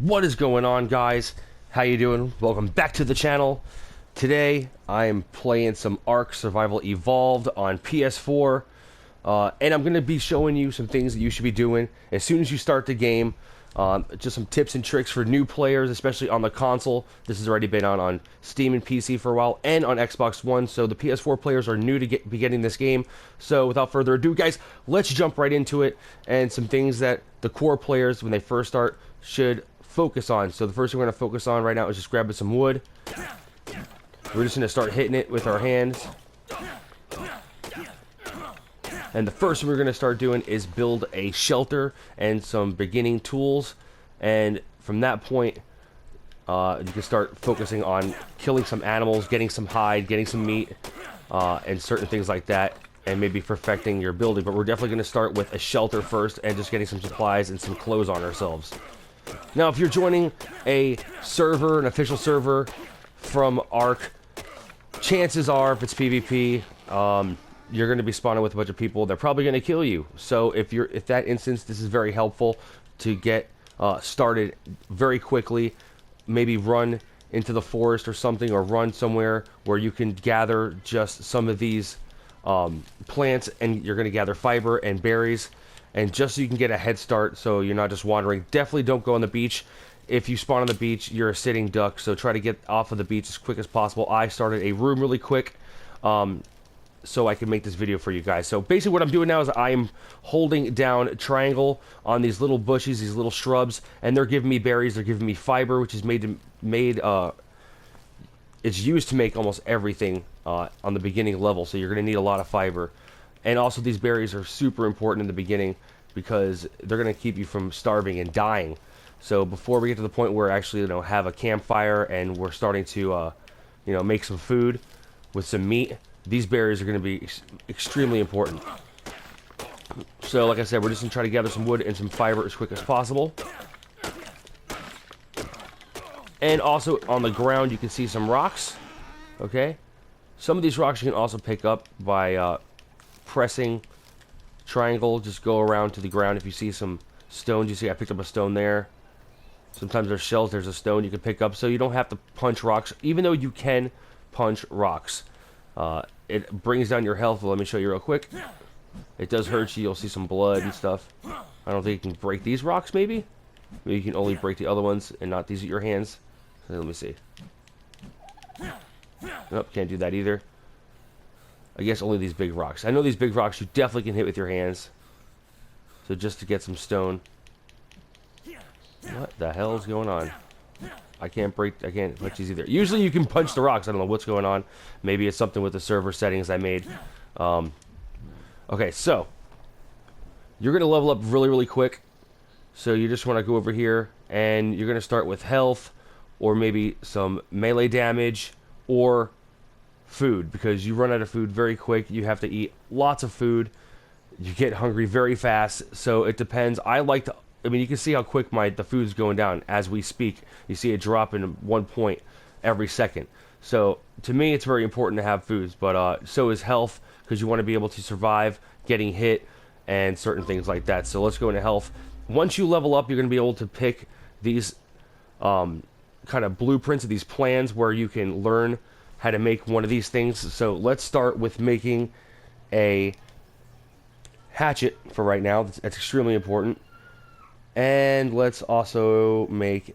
What is going on, guys? How you doing? Welcome back to the channel. Today I am playing some ARK Survival Evolved on PS4, and I'm going to be showing you some things that you should be doing as soon as you start the game. Just some tips and tricks for new players, especially on the console. This has already been on Steam and PC for a while, and on Xbox One, so the PS4 players are new to be getting this game. So without further ado, guys, let's jump right into it, and some things that the core players, when they first start, should focus on. So the first thing we're going to focus on right now is just grabbing some wood. We're just going to start hitting it with our hands. And the first thing we're going to start doing is build a shelter and some beginning tools. And from that point, you can start focusing on killing some animals, getting some hide, getting some meat, and certain things like that. And maybe perfecting your building. But we're definitely going to start with a shelter first and just getting some supplies and some clothes on ourselves. Now, if you're joining a server, an official server from ARK, chances are, if it's PvP, you're going to be spawning with a bunch of people. They're probably going to kill you. So if that instance, this is very helpful to get started very quickly. Maybe run into the forest or something, or run somewhere where you can gather just some of these plants, and you're going to gather fiber and berries. And just so you can get a head start, so you're not just wandering. Definitely don't go on the beach. If you spawn on the beach, you're a sitting duck, so try to get off of the beach as quick as possible. I started a room really quick, so I can make this video for you guys. So basically what I'm doing now is I'm holding down triangle on these little bushes, these little shrubs, and they're giving me berries, they're giving me fiber, which is it's used to make almost everything on the beginning level, so you're going to need a lot of fiber. And also these berries are super important in the beginning because they're going to keep you from starving and dying. So before we get to the point where actually have a campfire and we're starting to make some food with some meat, these berries are going to be extremely important. So like I said, we're just going to try to gather some wood and some fiber as quick as possible. And also on the ground you can see some rocks. Okay, some of these rocks you can also pick up by pressing triangle. Just go around to the ground. If you see some stones, you see I picked up a stone there. Sometimes there's shells, there's a stone you can pick up, so you don't have to punch rocks, even though you can punch rocks. It brings down your health. Let me show you real quick. It does hurt you. You'll see some blood and stuff. I don't think you can break these rocks. Maybe you can only break the other ones and not these with your hands. So let me see. Nope, can't do that either. I guess only these big rocks. I know these big rocks you definitely can hit with your hands. So just to get some stone. What the hell is going on? I can't punch these either. Usually you can punch the rocks. I don't know what's going on. Maybe it's something with the server settings I made. Okay, so you're going to level up really, really quick. So you just want to go over here and you're going to start with health, or maybe some melee damage, or food, because you run out of food very quick. You have to eat lots of food. You get hungry very fast, so it depends. I mean, you can see how quick the food's going down as we speak. You see it drop in 1 point every second. So to me, it's very important to have foods, but so is health, because you want to be able to survive getting hit and certain things like that. So let's go into health. Once you level up, you're going to be able to pick these kind of blueprints of these plans where you can learn how to make one of these things. So let's start with making a hatchet for right now. That's extremely important. And let's also make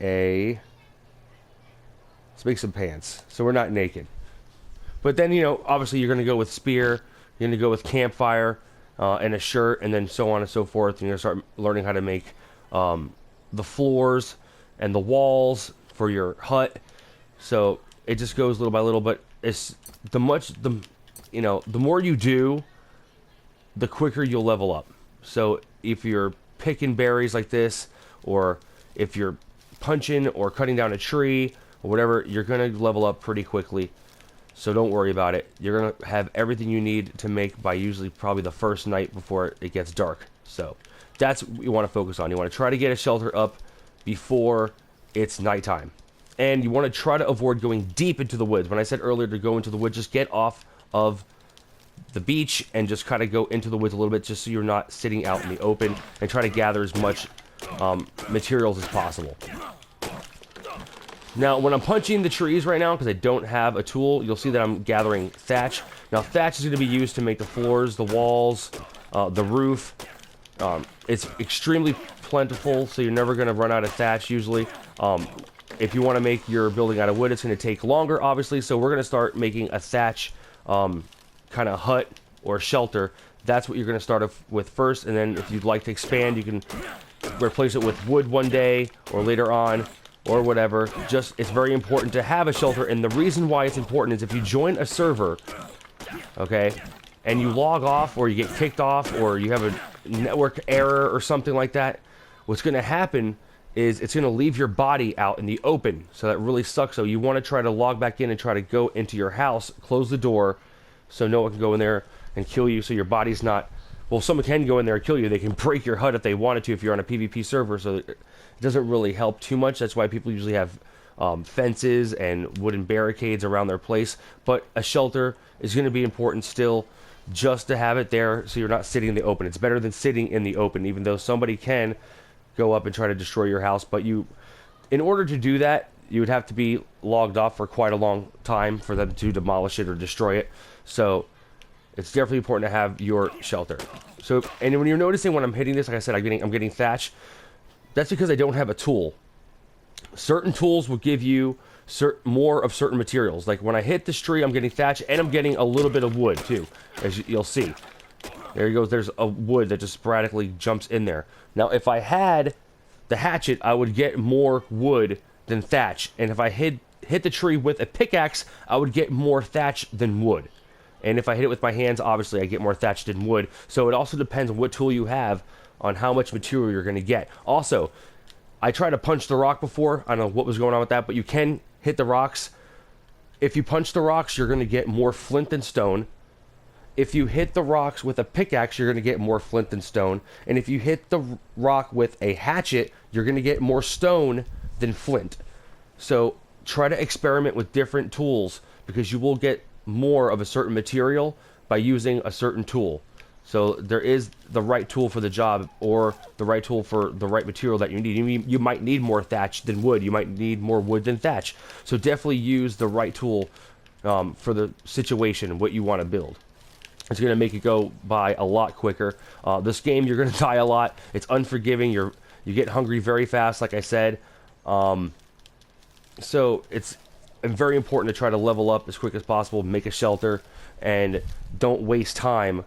some pants, so we're not naked. But then, obviously you're going to go with spear, you're going to go with campfire, and a shirt, and then so on and so forth. And you're going to start learning how to make the floors and the walls for your hut. So it just goes little by little, but it's the more you do, the quicker you'll level up. So if you're picking berries like this, or if you're punching or cutting down a tree or whatever, you're gonna level up pretty quickly. So don't worry about it. You're gonna have everything you need to make by usually probably the first night before it gets dark. So that's what you want to focus on. You want to try to get a shelter up before it's nighttime. And you want to try to avoid going deep into the woods. When I said earlier to go into the woods, just get off of the beach and just kind of go into the woods a little bit, just so you're not sitting out in the open, and try to gather as much materials as possible. Now, when I'm punching the trees right now, because I don't have a tool, you'll see that I'm gathering thatch. Now, thatch is going to be used to make the floors, the walls, the roof. It's extremely plentiful, so you're never going to run out of thatch, usually. If you want to make your building out of wood, it's going to take longer, obviously, so we're going to start making a thatch kind of hut or shelter. That's what you're going to start with first, and then if you'd like to expand, you can replace it with wood one day, or later on, or whatever. Just, it's very important to have a shelter, and the reason why it's important is if you join a server, okay, and you log off, or you get kicked off, or you have a network error or something like that, what's going to happen is it's going to leave your body out in the open, so that really sucks. So you want to try to log back in and try to go into your house, close the door, so no one can go in there and kill you, so your body's not... Well, someone can go in there and kill you. They can break your HUD if they wanted to if you're on a PvP server, so it doesn't really help too much. That's why people usually have fences and wooden barricades around their place. But a shelter is going to be important still, just to have it there so you're not sitting in the open. It's better than sitting in the open, even though somebody can go up and try to destroy your house. But you, in order to do that, you would have to be logged off for quite a long time for them to demolish it or destroy it. So it's definitely important to have your shelter. So, and when you're noticing when I'm hitting this, like I said, I'm getting thatch. That's because I don't have a tool. Certain tools will give you more of certain materials. Like when I hit this tree, I'm getting thatch, and I'm getting a little bit of wood too, as you'll see. There he goes. There's a wood that just sporadically jumps in there. Now, if I had the hatchet, I would get more wood than thatch. And if I hit the tree with a pickaxe, I would get more thatch than wood. And if I hit it with my hands, obviously I get more thatch than wood. So it also depends on what tool you have on how much material you're going to get. Also, I tried to punch the rock before. I don't know what was going on with that, but you can hit the rocks. If you punch the rocks, you're going to get more flint than stone. If you hit the rocks with a pickaxe, you're going to get more flint than stone. And if you hit the rock with a hatchet, you're going to get more stone than flint. So try to experiment with different tools, because you will get more of a certain material by using a certain tool. So there is the right tool for the job, or the right tool for the right material that you need. You might need more thatch than wood. You might need more wood than thatch. So definitely use the right tool for the situation and what you want to build. It's going to make it go by a lot quicker. This game, you're going to die a lot. It's unforgiving. You get hungry very fast, like I said. So it's very important to try to level up as quick as possible, make a shelter, and don't waste time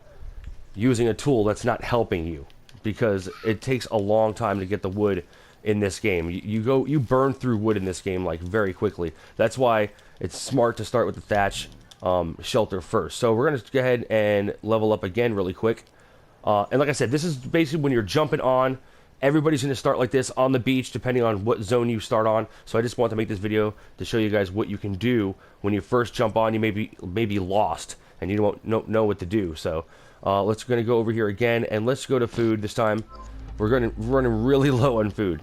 using a tool that's not helping you, because it takes a long time to get the wood in this game. You burn through wood in this game like very quickly. That's why it's smart to start with the thatch shelter first. So we're going to go ahead and level up again really quick. And like I said, this is basically when you're jumping on. Everybody's going to start like this on the beach, depending on what zone you start on. So I just want to make this video to show you guys what you can do when you first jump on. You may be lost and you won't know what to do. So let's going to go over here again, and let's go to food this time. We're running really low on food.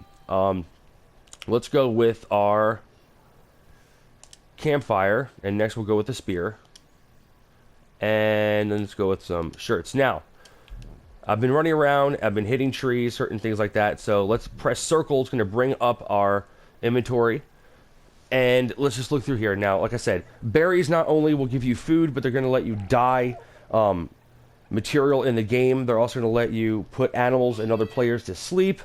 Let's go with our campfire, and next we'll go with the spear, and then let's go with some shirts. Now, I've been running around, I've been hitting trees, certain things like that, so let's press circle. It's going to bring up our inventory, and let's just look through here. Now, like I said, berries not only will give you food, but they're going to let you dye material in the game. They're also going to let you put animals and other players to sleep.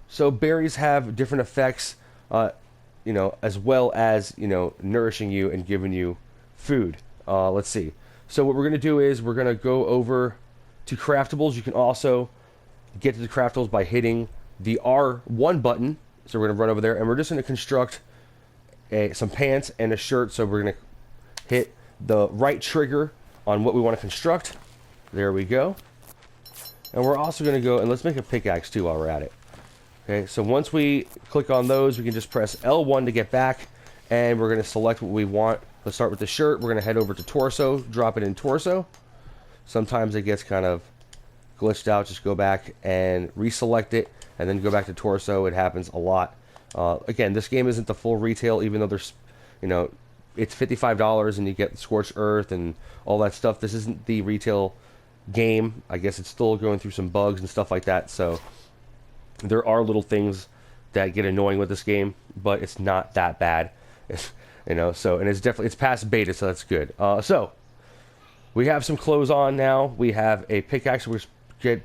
So berries have different effects, you know, as well as, you know, nourishing you and giving you food. Let's see. So what we're going to do is we're going to go over to craftables. You can also get to the craftables by hitting the R1 button. So we're going to run over there, and we're just going to construct some pants and a shirt. So we're going to hit the right trigger on what we want to construct. There we go. And we're also going to go, and let's make a pickaxe too while we're at it. Okay, so once we click on those, we can just press L1 to get back, and we're going to select what we want. Let's start with the shirt. We're going to head over to torso, drop it in torso. Sometimes it gets kind of glitched out. Just go back and reselect it, and then go back to torso. It happens a lot. Again, this game isn't the full retail, even though there's, you know, it's $55 and you get scorched earth and all that stuff. This isn't the retail game. I guess it's still going through some bugs and stuff like that. So there are little things that get annoying with this game, but it's not that bad. You know, so, and it's past beta, so that's good. So we have some clothes on now. We have a pickaxe. We're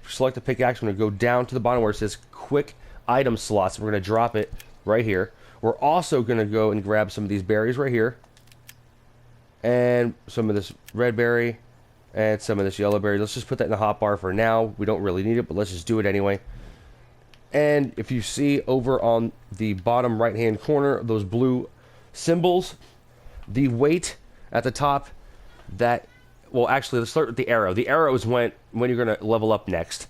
select a pickaxe. We're going to go down to the bottom where it says quick item slots. We're going to drop it right here. We're also going to go and grab some of these berries right here, and some of this red berry, and some of this yellow berry. Let's just put that in the hotbar for now. We don't really need it, but let's just do it anyway. And if you see over on the bottom right hand corner, those blue symbols, the weight at the top, that, well, actually, let's start with the arrow. The arrow is when you're going to level up next.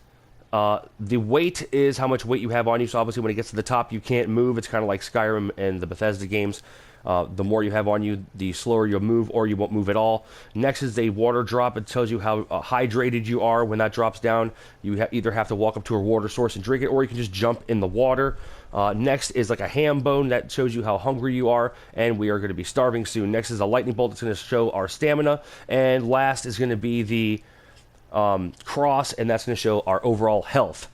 The weight is how much weight you have on you, so obviously when it gets to the top, you can't move. It's kind of like Skyrim and the Bethesda games. The more you have on you, the slower you'll move, or you won't move at all. Next is a water drop. It tells you how hydrated you are. When that drops down, you either have to walk up to a water source and drink it, or you can just jump in the water. Next is like a ham bone that shows you how hungry you are, and we are going to be starving soon. Next is a lightning bolt that's going to show our stamina, and last is going to be the cross, and that's going to show our overall health.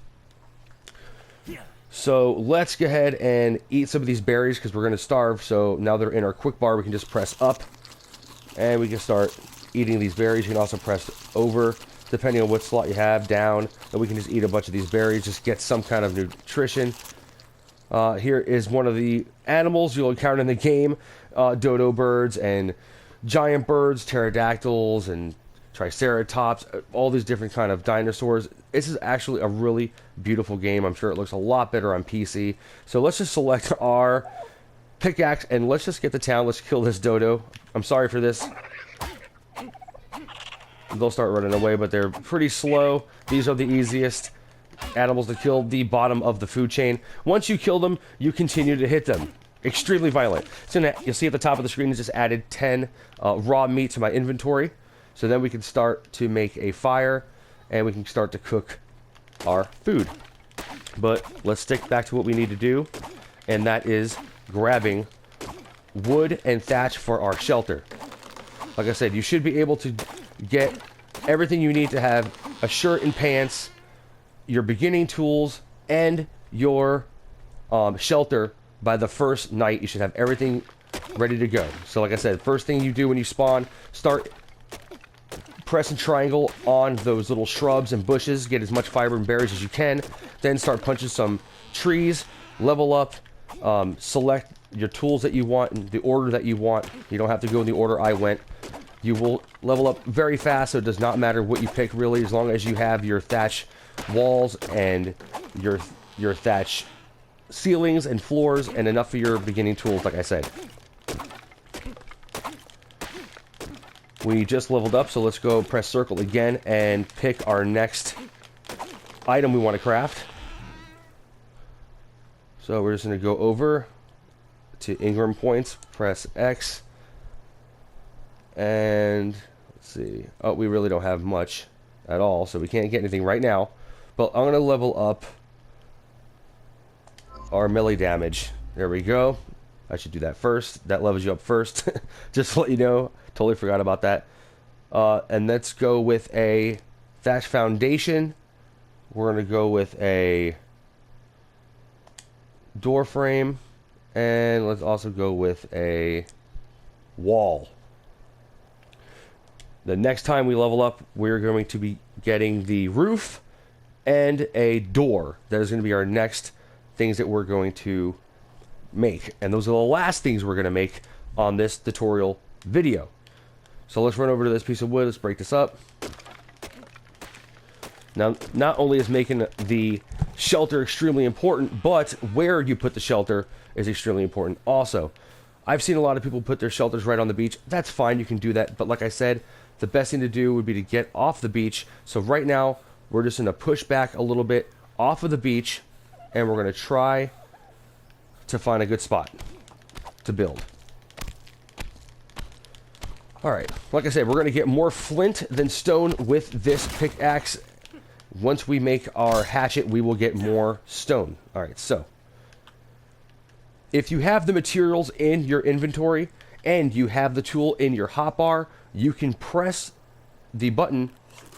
So let's go ahead and eat some of these berries because we're going to starve. So now they're in our quick bar, we can just press up and we can start eating these berries. You can also press over depending on what slot you have, down, and we can just eat a bunch of these berries, just get some kind of nutrition. Here is one of the animals you'll encounter in the game. Dodo birds and giant birds, pterodactyls and triceratops, all these different kind of dinosaurs. This is actually a really beautiful game. I'm sure it looks a lot better on PC. So let's just select our pickaxe and let's just get to town. Let's kill this dodo. I'm sorry for this. They'll start running away, but they're pretty slow. These are the easiest animals to kill, the bottom of the food chain. Once you kill them, you continue to hit them. Extremely violent. So you'll see at the top of the screen, it just added 10 raw meat to my inventory. So then we can start to make a fire, and we can start to cook our food. But let's stick back to what we need to do, and that is grabbing wood and thatch for our shelter. Like I said, you should be able to get everything you need to have a shirt and pants, your beginning tools, and your shelter by the first night. You should have everything ready to go. So like I said, first thing you do when you spawn, start pressing triangle on those little shrubs and bushes, get as much fiber and berries as you can, then start punching some trees, level up, select your tools that you want in the order that you want. You don't have to go in the order I went. You will level up very fast, so it does not matter what you pick really, as long as you have your thatch walls and your thatch ceilings and floors and enough for your beginning tools, like I said. We just leveled up, so let's go press circle again and pick our next item we want to craft. So we're just going to go over to engram points, press X, and let's see. Oh, we really don't have much at all, so we can't get anything right now. But I'm going to level up our melee damage. There we go. I should do that first. That levels you up first. Just to let you know. Totally forgot about that. And let's go with a thatch foundation. We're going to go with a door frame. And let's also go with a wall. The next time we level up, we're going to be getting the roof and a door. That is going to be our next things that we're going to make. And those are the last things we're going to make on this tutorial video. So let's run over to this piece of wood. Let's break this up. Now, not only is making the shelter extremely important, but where you put the shelter is extremely important also. I've seen a lot of people put their shelters right on the beach. That's fine, you can do that. But like I said, the best thing to do would be to get off the beach. So right now, we're just going to push back a little bit off of the beach, and we're going to try to find a good spot to build. Alright, like I said, we're going to get more flint than stone with this pickaxe. Once we make our hatchet, we will get more stone. Alright, so if you have the materials in your inventory and you have the tool in your hotbar, you can press the button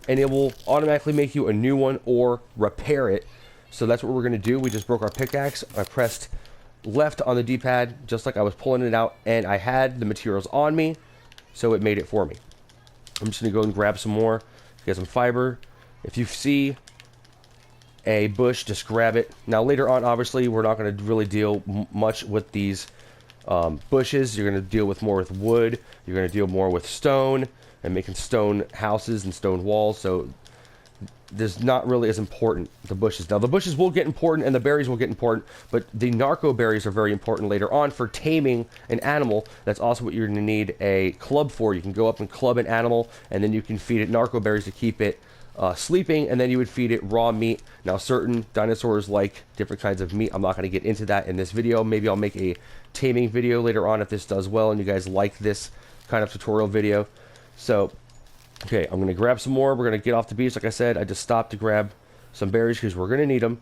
and it will automatically make you a new one or repair it. So that's what we're going to do. We just broke our pickaxe. I pressed left on the D-pad, just like I was pulling it out, and I had the materials on me, so it made it for me. I'm just going to go and grab some more, get some fiber. If you see a bush, just grab it. Now later on, obviously, we're not going to really deal much with these bushes. You're going to deal with more with wood. You're going to deal more with stone and making stone houses and stone walls. So there's not really as important, the bushes. Now the bushes will get important and the berries will get important, but the narco berries are very important later on for taming an animal. That's also what you're going to need a club for. You can go up and club an animal, and then you can feed it narco berries to keep it sleeping, and then you would feed it raw meat. Now certain dinosaurs like different kinds of meat. I'm not going to get into that in this video. Maybe I'll make a taming video later on if this does well and you guys like this kind of tutorial video. So okay, I'm going to grab some more. We're going to get off the beach. Like I said, I just stopped to grab some berries because we're going to need them.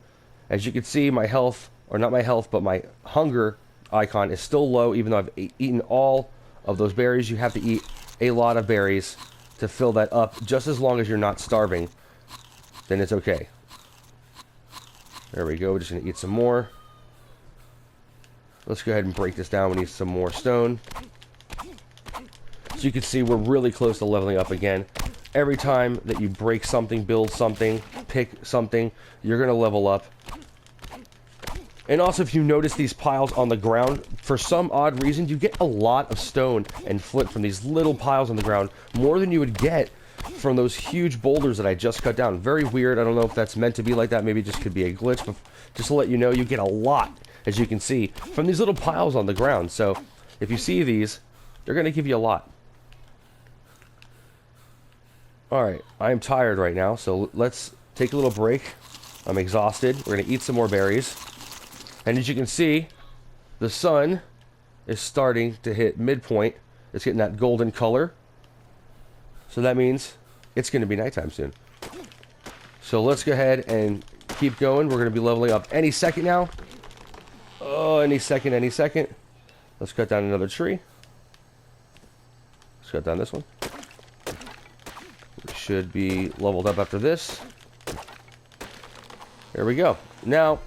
As you can see, my health, or not my health, but my hunger icon is still low, even though I've eaten all of those berries. You have to eat a lot of berries to fill that up. Just as long as you're not starving, then it's okay. There we go. We're just going to eat some more. Let's go ahead and break this down. We need some more stone. So you can see we're really close to leveling up again. Every time that you break something, build something, pick something, you're going to level up. And also, if you notice these piles on the ground, for some odd reason, you get a lot of stone and flint from these little piles on the ground, more than you would get from those huge boulders that I just cut down. Very weird. I don't know if that's meant to be like that. Maybe it just could be a glitch, but just to let you know, you get a lot, as you can see, from these little piles on the ground. So if you see these, they're going to give you a lot. Alright, I am tired right now, so let's take a little break. I'm exhausted. We're going to eat some more berries. And as you can see, the sun is starting to hit midpoint. It's getting that golden color. So that means it's going to be nighttime soon. So let's go ahead and keep going. We're going to be leveling up any second now. Oh, any second, any second. Let's cut down another tree. Let's cut down this one. Should be leveled up after this. There we go. Now,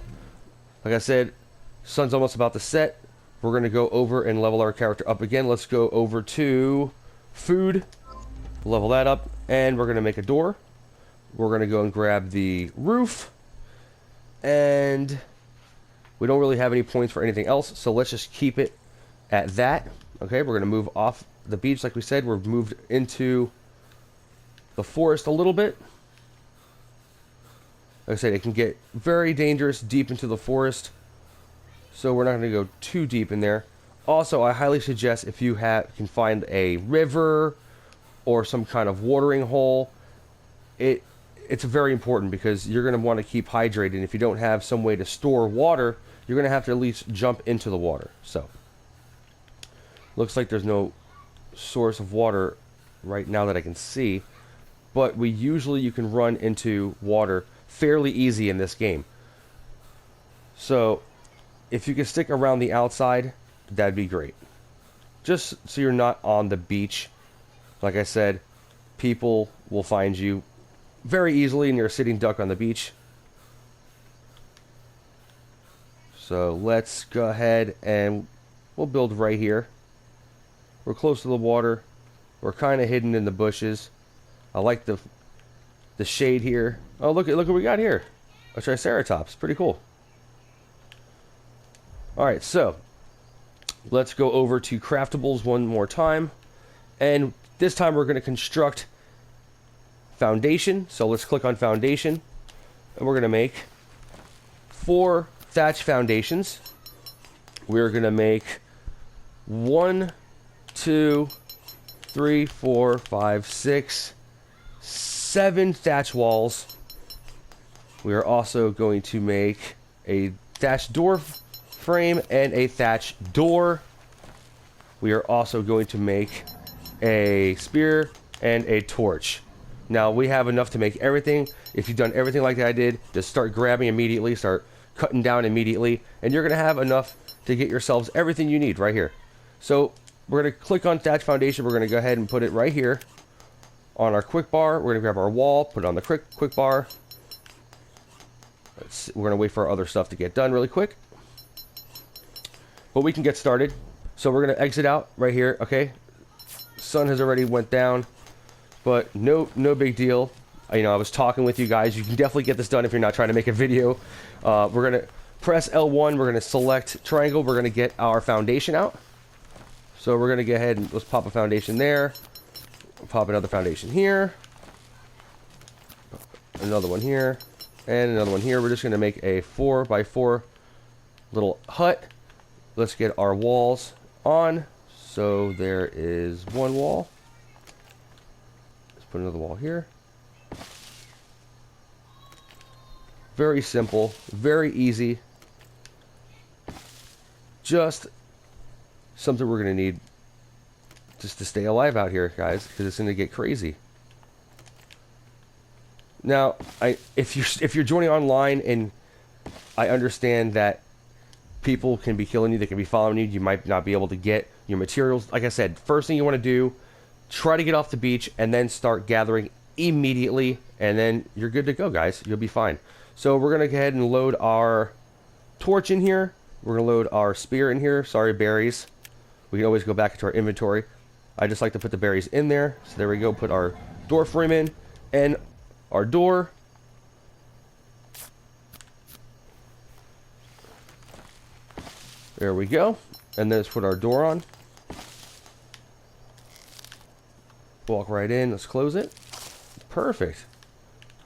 like I said, sun's almost about to set. We're going to go over and level our character up again. Let's go over to food, level that up, and we're going to make a door. We're going to go and grab the roof, and we don't really have any points for anything else, so let's just keep it at that. Okay, we're going to move off the beach. Like we said, we're moved into the forest a little bit. Like I said, it can get very dangerous deep into the forest, so we're not going to go too deep in there. Also, I highly suggest if you can find a river or some kind of watering hole, it's very important because you're going to want to keep hydrated. If you don't have some way to store water, you're going to have to at least jump into the water. So looks like there's no source of water right now that I can see. But you can run into water fairly easy in this game. So if you can stick around the outside, that'd be great. Just so you're not on the beach. Like I said, people will find you very easily and you're a sitting duck on the beach. So let's go ahead and we'll build right here. We're close to the water. We're kind of hidden in the bushes. I like the shade here. Oh, look what we got here. A Triceratops. Pretty cool. Alright, so let's go over to craftables one more time. And this time we're going to construct foundation. So let's click on foundation. And we're going to make 4 thatch foundations. We're going to make 1, 2, 3, 4, 5, 6, 7 thatch walls. We are also going to make a thatch door frame and a thatch door. We are also going to make a spear and a torch. Now we have enough to make everything. If you've done everything like I did, just start grabbing immediately, start cutting down immediately, and you're going to have enough to get yourselves everything you need right here. So we're going to click on thatch foundation. We're going to go ahead and put it right here on our quick bar. We're going to grab our wall, put it on the quick bar. We're going to wait for our other stuff to get done really quick. But we can get started. So we're going to exit out right here, okay? Sun has already went down, but no big deal. You know, I was talking with you guys. You can definitely get this done if you're not trying to make a video. We're going to press L1. We're going to select triangle. We're going to get our foundation out. So we're going to go ahead and let's pop a foundation there. We'll pop another foundation here. Another one here. And another one here. We're just going to make a 4x4 little hut. Let's get our walls on. So there is one wall. Let's put another wall here. Very simple, very easy. Just something we're going to need just to stay alive out here, guys, because it's going to get crazy. Now, if you're joining online, and I understand that people can be killing you, they can be following you, you might not be able to get your materials. Like I said, first thing you want to do, try to get off the beach and then start gathering immediately, and then you're good to go, guys. You'll be fine. So we're going to go ahead and load our torch in here. We're going to load our spear in here. Sorry, berries. We can always go back into our inventory. I just like to put the berries in there. So there we go. Put our door frame in and our door. There we go. And then let's put our door on. Walk right in. Let's close it. Perfect.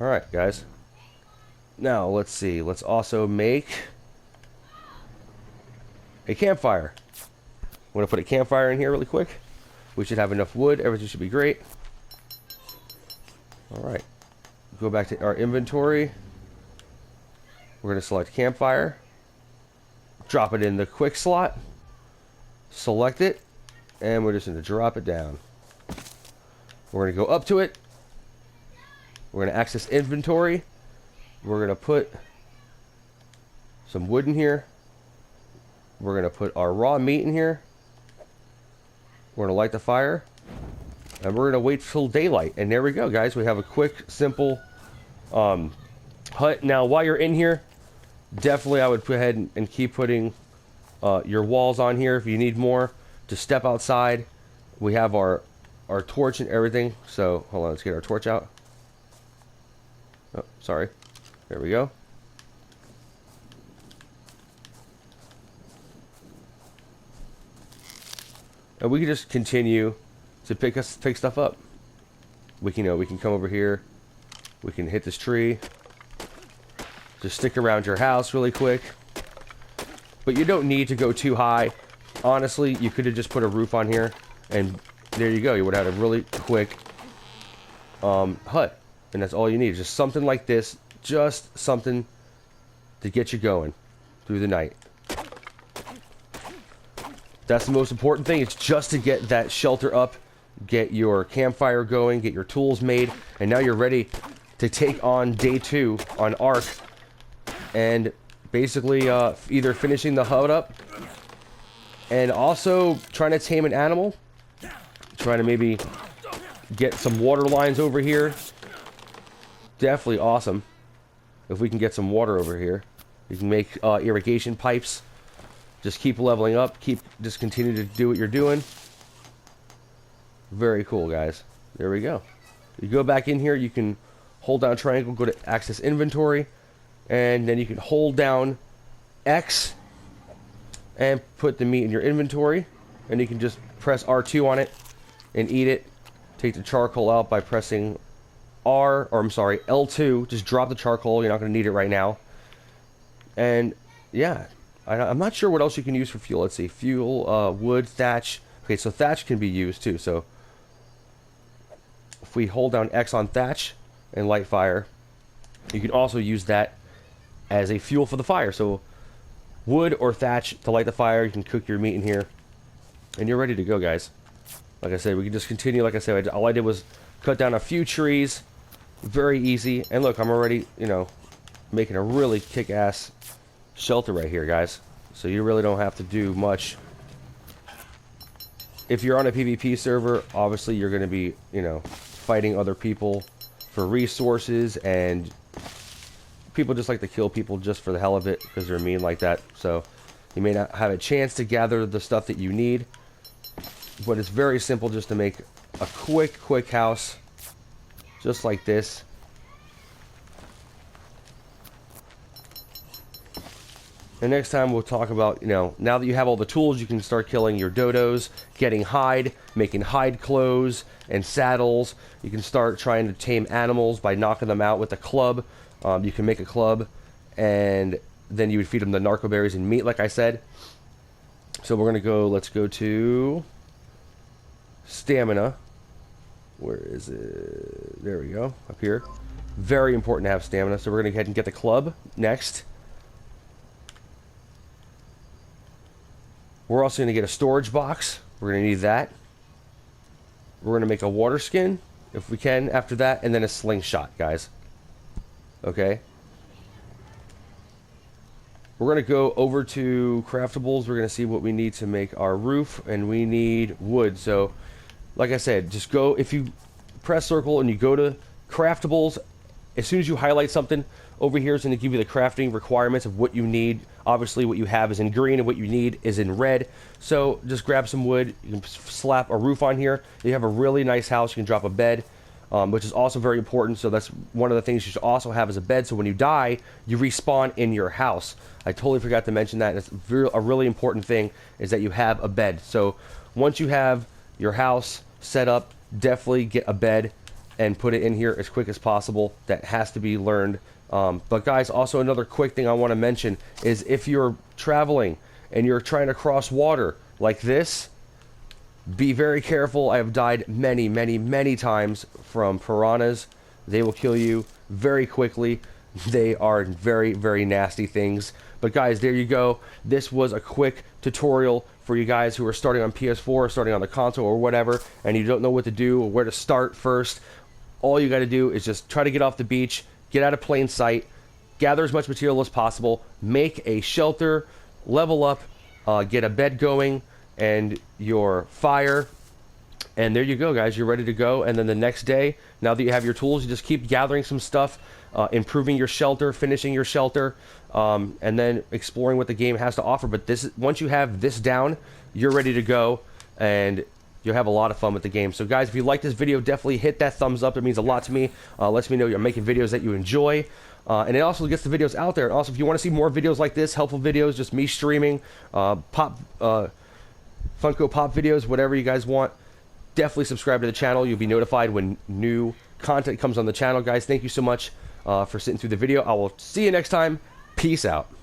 All right, guys. Now, let's see. Let's also make a campfire. I'm going to put a campfire in here really quick. We should have enough wood. Everything should be great. All right. Go back to our inventory. We're going to select campfire. Drop it in the quick slot. Select it. And we're just going to drop it down. We're going to go up to it. We're going to access inventory. We're going to put some wood in here. We're going to put our raw meat in here. We're going to light the fire. And we're going to wait till daylight. And there we go, guys. We have a quick, simple hut. Now, while you're in here, definitely I would go ahead and keep putting your walls on here if you need more. To step outside, we have our torch and everything. So, hold on. Let's get our torch out. Oh, sorry. There we go. And we can just continue to pick stuff up. We can, we can come over here. We can hit this tree. Just stick around your house really quick. But you don't need to go too high. Honestly, you could have just put a roof on here, and there you go. You would have had a really quick hut. And that's all you need. Just something like this. Just something to get you going through the night. That's the most important thing. It's just to get that shelter up, get your campfire going, get your tools made, and now you're ready to take on day 2 on ARK, and basically either finishing the HUD up and also trying to tame an animal, trying to maybe get some water lines over here. Definitely awesome if we can get some water over here. You can make irrigation pipes. Just keep leveling up. Just continue to do what you're doing. Very cool, guys. There we go. You go back in here. You can hold down triangle, go to access inventory, and then you can hold down X and put the meat in your inventory. And you can just press R2 on it and eat it. Take the charcoal out by pressing L2. Just drop the charcoal. You're not going to need it right now. And yeah, I'm not sure what else you can use for fuel. Let's see, fuel, wood, thatch. Okay, so thatch can be used too. So if we hold down X on thatch and light fire, you can also use that as a fuel for the fire. So wood or thatch to light the fire. You can cook your meat in here, and you're ready to go, guys. Like I said, we can just continue. Like I said, all I did was cut down a few trees. Very easy. And look, I'm already, making a really kick-ass shelter right here, guys. So you really don't have to do much. If you're on a PvP server, obviously you're going to be, fighting other people for resources and people just like to kill people just for the hell of it because they're mean like that. So you may not have a chance to gather the stuff that you need, but it's very simple just to make a quick house just like this. And next time we'll talk about, you know, now that you have all the tools, you can start killing your dodos, getting hide, making hide clothes and saddles. You can start trying to tame animals by knocking them out with a club. You can make a club, and then you would feed them the narco berries and meat, like I said. So we're gonna go. Let's go to stamina. Where is it? There we go. Up here. Very important to have stamina. So we're gonna go ahead and get the club next. We're also going to get a storage box. We're going to need that. We're going to make a water skin, if we can, after that, and then a slingshot, guys. Okay? We're going to go over to craftables. We're going to see what we need to make our roof, and we need wood. So, like I said, just go, if you press circle and you go to craftables, as soon as you highlight something, over here is going to give you the crafting requirements of what you need. Obviously, what you have is in green, and what you need is in red. So just grab some wood. You can slap a roof on here. You have a really nice house. You can drop a bed, which is also very important. So that's one of the things you should also have as a bed. So when you die, you respawn in your house. I totally forgot to mention that. It's a really important thing is that you have a bed. So once you have your house set up, definitely get a bed and put it in here as quick as possible. That has to be learned. But guys, also another quick thing I want to mention is if you're traveling and you're trying to cross water like this, be very careful. I have died many times from piranhas. They will kill you very quickly. They are very nasty things. But guys, there you go. This was a quick tutorial for you guys who are starting on PS4 or starting on the console or whatever, and you don't know what to do or where to start first. All you got to do is just try to get off the beach, get out of plain sight, gather as much material as possible, make a shelter, level up, get a bed going, and your fire. And there you go, guys. You're ready to go. And then the next day, now that you have your tools, you just keep gathering some stuff, improving your shelter, finishing your shelter, and then exploring what the game has to offer. But this, once you have this down, you're ready to go, and you'll have a lot of fun with the game. So guys, if you like this video, definitely hit that thumbs up. It means a lot to me. Lets me know you're making videos that you enjoy. And it also gets the videos out there. And also, if you want to see more videos like this, helpful videos, just me streaming, Funko Pop videos, whatever you guys want, definitely subscribe to the channel. You'll be notified when new content comes on the channel. Guys, thank you so much for sitting through the video. I will see you next time. Peace out.